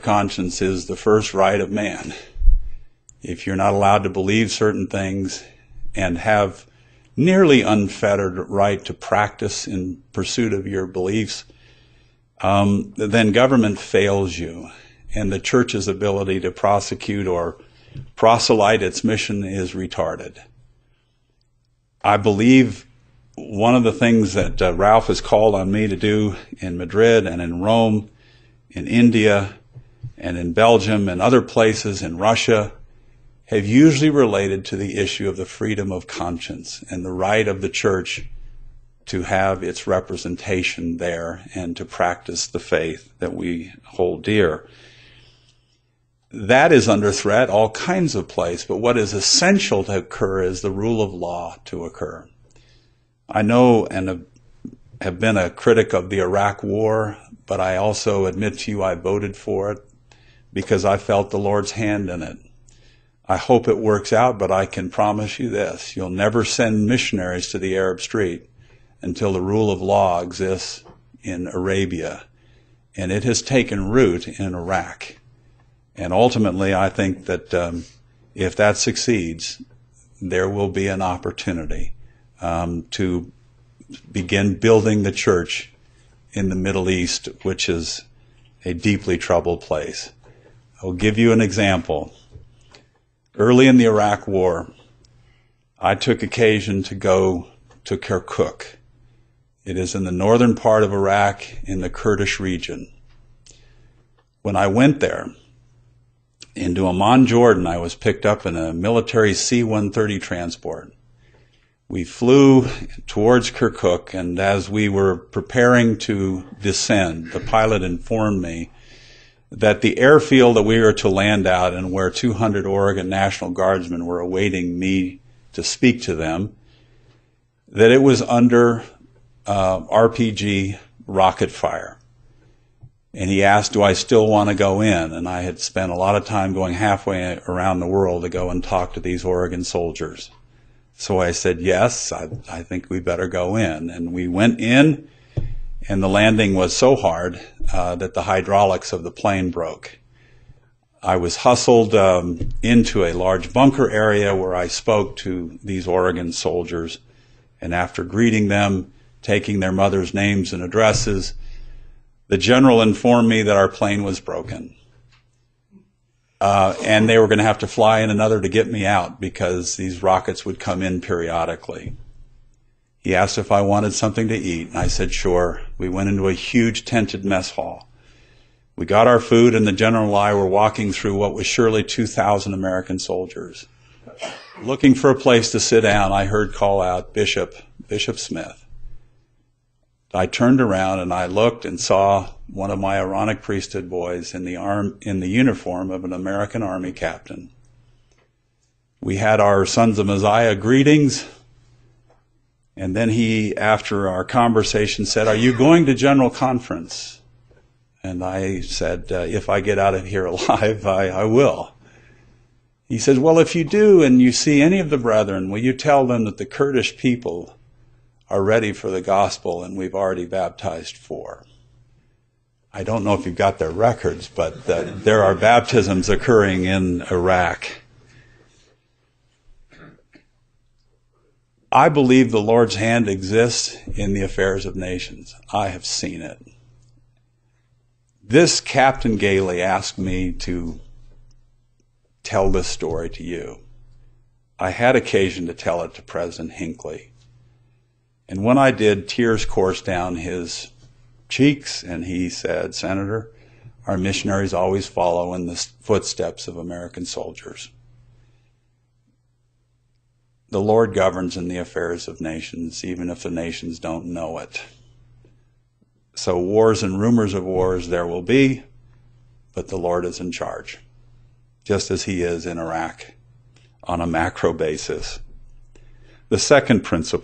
conscience is the first right of man. If you're not allowed to believe certain things and have nearly unfettered right to practice in pursuit of your beliefs, then government fails you, and the church's ability to prosecute or proselyte its mission is retarded. I believe one of the things that Ralph has called on me to do in Madrid and in Rome, in India, and in Belgium and other places in Russia have usually related to the issue of the freedom of conscience and the right of the church to have its representation there and to practice the faith that we hold dear. That is under threat all kinds of places, but what is essential to occur is the rule of law to occur. I know and have been a critic of the Iraq War, but I also admit to you I voted for it because I felt the Lord's hand in it. I hope it works out, but I can promise you this: you'll never send missionaries to the Arab Street until the rule of law exists in Arabia. And it has taken root in Iraq. And ultimately, I think that if that succeeds, there will be an opportunity to begin building the church in the Middle East, which is a deeply troubled place. I'll give you an example. Early in the Iraq War, I took occasion to go to Kirkuk. It is in the northern part of Iraq in the Kurdish region. When I went there, into Amman, Jordan, I was picked up in a military C-130 transport. We flew towards Kirkuk, and as we were preparing to descend, the pilot informed me that the airfield that we were to land out and where 200 Oregon National Guardsmen were awaiting me to speak to them, that it was under RPG rocket fire. And he asked, do I still want to go in? And I had spent a lot of time going halfway around the world to go and talk to these Oregon soldiers. So I said, yes, I think we better go in. And we went in, and the landing was so hard that the hydraulics of the plane broke. I was hustled into a large bunker area where I spoke to these Oregon soldiers. And after greeting them, taking their mothers' names and addresses, the general informed me that our plane was broken. And they were going to have to fly in another to get me out because these rockets would come in periodically. He asked if I wanted something to eat, and I said, sure. We went into a huge tented mess hall. We got our food, and the general and I were walking through what was surely 2,000 American soldiers. Looking for a place to sit down, I heard call out, Bishop Smith. I turned around and I looked and saw one of my Aaronic priesthood boys in the uniform of an American Army captain. We had our Sons of Messiah greetings, and then he, after our conversation, said, are you going to General Conference? And I said, if I get out of here alive, I will. He said, well, if you do and you see any of the brethren, will you tell them that the Kurdish people are ready for the gospel, and we've already baptized 4. I don't know if you've got their records, but there are baptisms occurring in Iraq. I believe the Lord's hand exists in the affairs of nations. I have seen it. This Captain Gailey asked me to tell this story to you. I had occasion to tell it to President Hinckley. And when I did, tears coursed down his cheeks, and he said, Senator, our missionaries always follow in the footsteps of American soldiers. The Lord governs in the affairs of nations, even if the nations don't know it. So wars and rumors of wars there will be, but the Lord is in charge, just as he is in Iraq on a macro basis. The second principle